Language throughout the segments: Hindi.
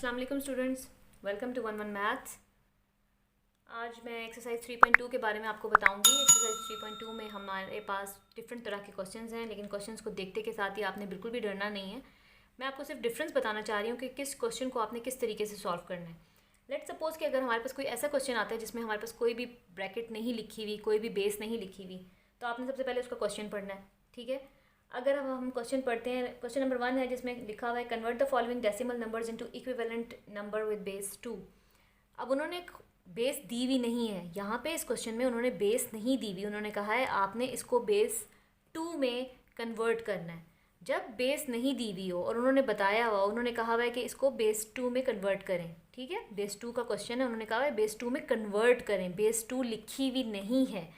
अस्सलाम वालेकुम students, welcome to one one maths. आज मैं एक्सरसाइज 3.2 के बारे में आपको बताऊंगी। एक्सरसाइज 3.2 में हमारे पास डिफरेंट तरह के क्वेश्चंस हैं, लेकिन क्वेश्चंस को देखते के साथ ही आपने बिल्कुल भी डरना नहीं है। मैं आपको सिर्फ डिफरेंस बताना चाह रही हूँ कि किस क्वेश्चन को आपने किस तरीके से सॉल्व करना है। लेट्स सपोज कि अगर हमारे पास कोई ऐसा क्वेश्चन आता है जिसमें हमारे पास कोई भी ब्रैकेट नहीं लिखी हुई, कोई भी बेस नहीं लिखी हुई, तो आपने सबसे पहले उसका क्वेश्चन पढ़ना है। ठीक है, अगर अब हम क्वेश्चन पढ़ते हैं, क्वेश्चन नंबर 1 है जिसमें लिखा हुआ है convert the following decimal numbers into equivalent number with base 2। अब उन्होंने बेस दी हुई नहीं है यहाँ पे, इस क्वेश्चन में उन्होंने बेस नहीं दी हुई। उन्होंने कहा है आपने इसको बेस 2 में कन्वर्ट करना है। जब बेस नहीं दी हुई हो और उन्होंने बताया हुआ, उन्होंने कहा हुआ है कि इसको बेस 2 में कन्वर्ट करें। ठीक है, बेस 2 का क्वेश्चन है, उन्होंने कहा है बेस 2 में कन्वर्ट करें। बेस 2 लिखी हुई नहीं है।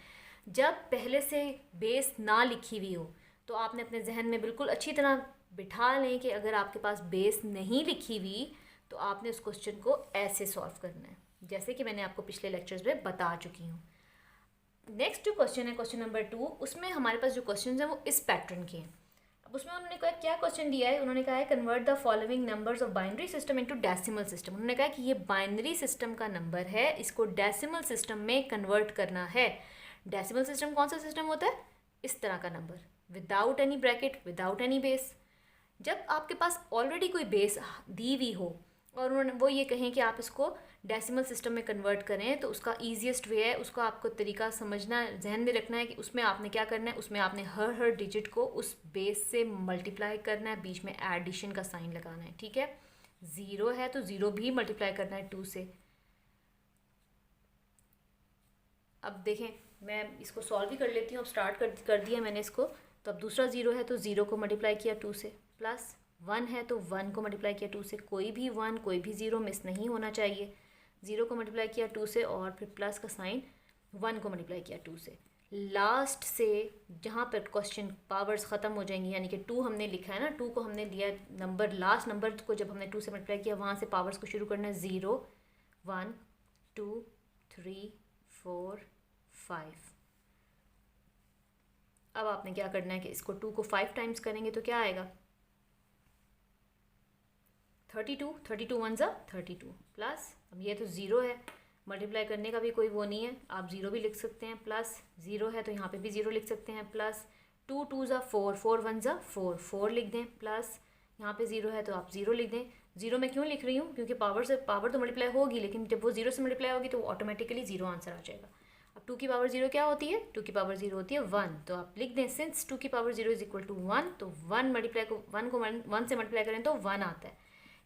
जब पहले से बेस ना लिखी हुई हो तो आपने अपने जहन में बिल्कुल अच्छी तरह बिठा लें कि अगर आपके पास बेस नहीं लिखी हुई तो आपने उस क्वेश्चन को ऐसे सॉल्व करना है, जैसे कि मैंने आपको पिछले लेक्चर्स में बता चुकी हूँ। नेक्स्ट जो क्वेश्चन है, क्वेश्चन नंबर 2, उसमें हमारे पास जो क्वेश्चन हैं वो इस पैटर्न के हैं। अब उसमें उन्होंने कहा क्या क्वेश्चन दिया है, उन्होंने कहा है convert the following numbers of binary system into decimal system. उन्होंने कहा कि ये बाइनरी सिस्टम का नंबर है, इसको डेसिमल सिस्टम में कन्वर्ट करना है। डेसिमल सिस्टम कौन सा सिस्टम होता है? इस तरह का number, without any bracket, without any base. जब आपके पास ऑलरेडी कोई बेस दी हुई हो और उन्होंने वो ये कहें कि आप इसको डेसिमल सिस्टम में कन्वर्ट करें, तो उसका ईजीएस्ट वे है, उसका आपको तरीका समझना, जहन में रखना है कि उसमें आपने क्या करना है। उसमें आपने हर डिजिट को उस बेस से मल्टीप्लाई करना है, बीच में एडिशन का साइन लगाना है। ठीक है, 0 है तो 0 भी मल्टीप्लाई करना है 2 से। अब देखें, मैं इसको सॉल्व भी कर लेती हूँ। अब स्टार्ट कर दिया मैंने इसको। तो अब दूसरा 0 है तो 0 को मल्टीप्लाई किया 2 से, प्लस 1 है तो 1 को मल्टीप्लाई किया 2 से। कोई भी 1 कोई भी 0 मिस नहीं होना चाहिए। 0 को मल्टीप्लाई किया 2 से और फिर प्लस का साइन 1 को मल्टीप्लाई किया 2 से। लास्ट से जहाँ पर क्वेश्चन पावर्स ख़त्म हो जाएंगी, यानी कि 2 हमने लिखा है ना, 2 को हमने लिया नंबर, लास्ट नंबर को जब हमने 2 से मल्टीप्लाई किया वहाँ से पावर्स को शुरू करना है। 0 1 2 3 4 5। अब आपने क्या करना है कि इसको 2 को 5 टाइम्स करेंगे तो क्या आएगा? 32। 32 1 ज़ा 32 प्लस, अब ये तो 0 है, मल्टीप्लाई करने का भी कोई वो नहीं है, आप 0 भी लिख सकते हैं। प्लस 0 है तो यहाँ पे भी 0 लिख सकते हैं। प्लस 2 2 ज़ा 4, 4 1 ज़ा 4, 4 लिख दें। प्लस यहाँ पे 0 है तो आप 0 लिख दें। 0 मैं क्यों लिख रही हूँ? क्योंकि पावर तो मल्टीप्लाई होगी, लेकिन जब वो 0 से मल्टीप्लाई होगी तो ऑटोमेटिकली 0 आंसर आ जाएगा। अब 2 की पावर 0 क्या होती है? 2 की पावर 0 होती है 1। तो आप लिख दें सिंस 2 की पावर 0 इज इक्वल टू 1, तो 1 मल्टीप्लाई को 1 से मल्टीप्लाई करें तो 1 आता है।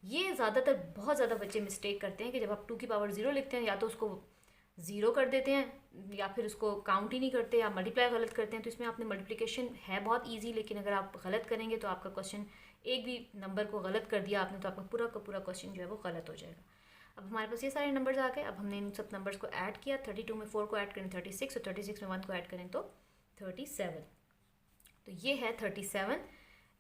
ये ज़्यादातर बहुत ज़्यादा बच्चे मिस्टेक करते हैं कि जब आप 2 की पावर 0 लिखते हैं, या तो उसको 0 कर देते हैं या फिर उसको काउंट ही नहीं करते या मल्टीप्लाई गलत करते हैं। तो इसमें आपने मल्टीप्लिकेशन है बहुत ईजी, लेकिन अगर आप गलत करेंगे तो आपका क्वेश्चन, एक भी नंबर को गलत कर दिया आपने तो आपका पूरा का पूरा क्वेश्चन जो है वो गलत हो जाएगा। अब हमारे पास ये सारे नंबर्स आ गए। अब हमने इन सब नंबर्स को ऐड किया। 32 में 4 को ऐड करें 36, और 36 में 1 को ऐड करें तो 37। तो ये है 37।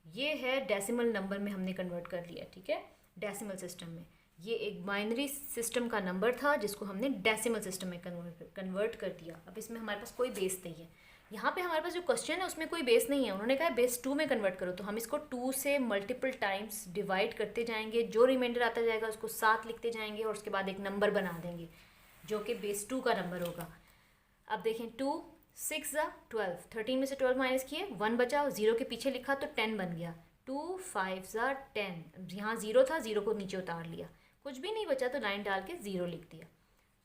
ये है डेसिमल नंबर में हमने कन्वर्ट कर लिया। ठीक है, डेसिमल सिस्टम में ये एक बाइनरी सिस्टम का नंबर था जिसको हमने डेसिमल सिस्टम में कन्वर्ट कर दिया। अब इसमें हमारे पास कोई बेस नहीं है। यहाँ पे हमारे पास जो क्वेश्चन है उसमें कोई बेस नहीं है। उन्होंने कहा बेस 2 में कन्वर्ट करो, तो हम इसको 2 से मल्टीपल टाइम्स डिवाइड करते जाएंगे। जो रिमाइंडर आता जाएगा उसको 7 लिखते जाएंगे और उसके बाद एक नंबर बना देंगे जो कि बेस 2 का नंबर होगा। अब देखें, 2 6 ज़ा 12, 13 में से 12 माइनस किए, 1 बचा, 0 के पीछे लिखा तो 10 बन गया। 2 5 ज़ा 10, यहाँ 0 था, 0 को नीचे उतार लिया, कुछ भी नहीं बचा तो लाइन डाल के 0 लिख दिया।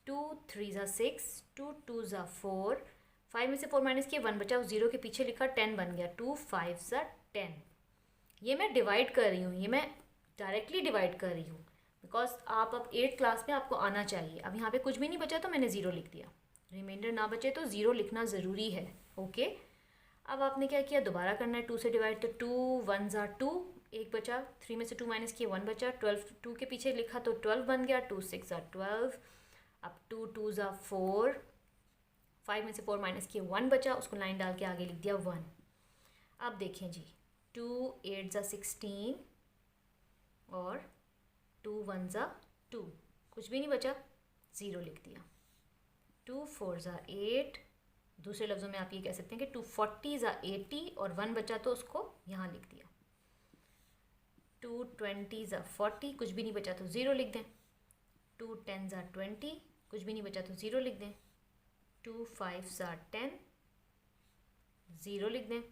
2 3 ज़ा 6, 2 2 ज़ा 4, 5 में से 4 माइनस किए, 1 बचा, 0 के पीछे लिखा, 10 बन गया। 2 5 ज़ा 10। ये मैं डिवाइड कर रही हूँ, ये मैं डायरेक्टली डिवाइड कर रही हूँ, बिकॉज आप अब 8th क्लास में आपको आना चाहिए। अब यहाँ पे कुछ भी नहीं बचा तो मैंने 0 लिख दिया, रिमाइंडर ना बचे तो 0 लिखना ज़रूरी है। ओके, अब आपने क्या किया, दोबारा करना है 2 से डिवाइड। तो 2 1 ज़ा 2, 1 बचा, 3 में से 2 माइनस किए, 1 बचा, 12 2 के पीछे लिखा तो 12 बन गया। 2 6 ज़ा 12, अब 2 2 ज़ा 4, 5 में से 4 माइनस किए, 1 बचा, उसको लाइन डाल के आगे लिख दिया 1। अब देखें जी, 2 8 ज़ा 16 और 2 1 ज़ा 2, कुछ भी नहीं बचा, 0 लिख दिया। 2 4 ज़ा 8, दूसरे लफ्ज़ों में आप ये कह सकते हैं कि 2 40 ज़ा 80 और 1 बचा तो उसको यहाँ लिख दिया। 2 20 ज़ा 40, कुछ भी नहीं बचा तो ज़ीरो लिख दें। 2 10 ज़ा 20, कुछ भी नहीं बचा तो ज़ीरो लिख दें। 2 5 ज़ा 10, ज़ीरो लिख दें।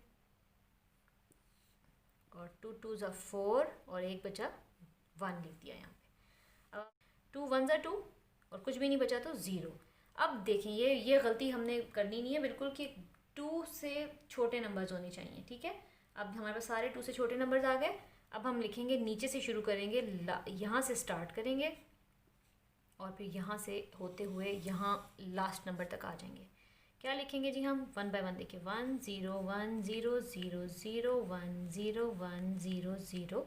और 2 2 ज़ा 4 और एक बचा 1 लिख दिया यहाँ पे। अब 2 1 ज़ा 2 और कुछ भी नहीं बचा तो ज़ीरो। अब देखें ये गलती हमने करनी नहीं है बिल्कुल कि 2 से छोटे नंबर्स होने चाहिए, ठीक है। अब हमारे पास सारे 2 से छोटे नंबर्स आ गए। अब हम लिखेंगे, नीचे से शुरू करेंगे, यहाँ से स्टार्ट करेंगे और फिर यहाँ से होते हुए यहाँ लास्ट नंबर तक आ जाएंगे। क्या लिखेंगे जी हम? 1 बाय 1 देखिए, 1 0 1 0 0 0 1 0 1 0 0।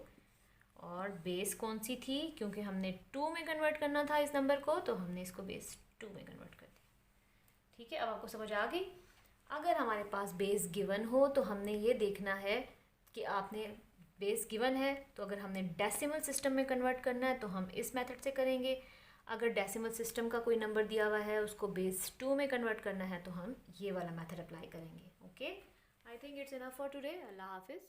और बेस कौन सी थी? क्योंकि हमने 2 में कन्वर्ट करना था इस नंबर को, तो हमने इसको बेस 2 में कन्वर्ट कर दिया। ठीक है, अब आपको समझ आ गई। अगर हमारे पास बेस गिवन हो तो हमने ये देखना है कि आपने बेस गिवन है, तो अगर हमने डेसिमल सिस्टम में कन्वर्ट करना है तो हम इस मेथड से करेंगे। अगर डेसिमल सिस्टम का कोई नंबर दिया हुआ है, उसको बेस 2 में कन्वर्ट करना है, तो हम ये वाला मेथड अप्लाई करेंगे। Okay, I think it's enough for today. अल्लाह हाफिज़।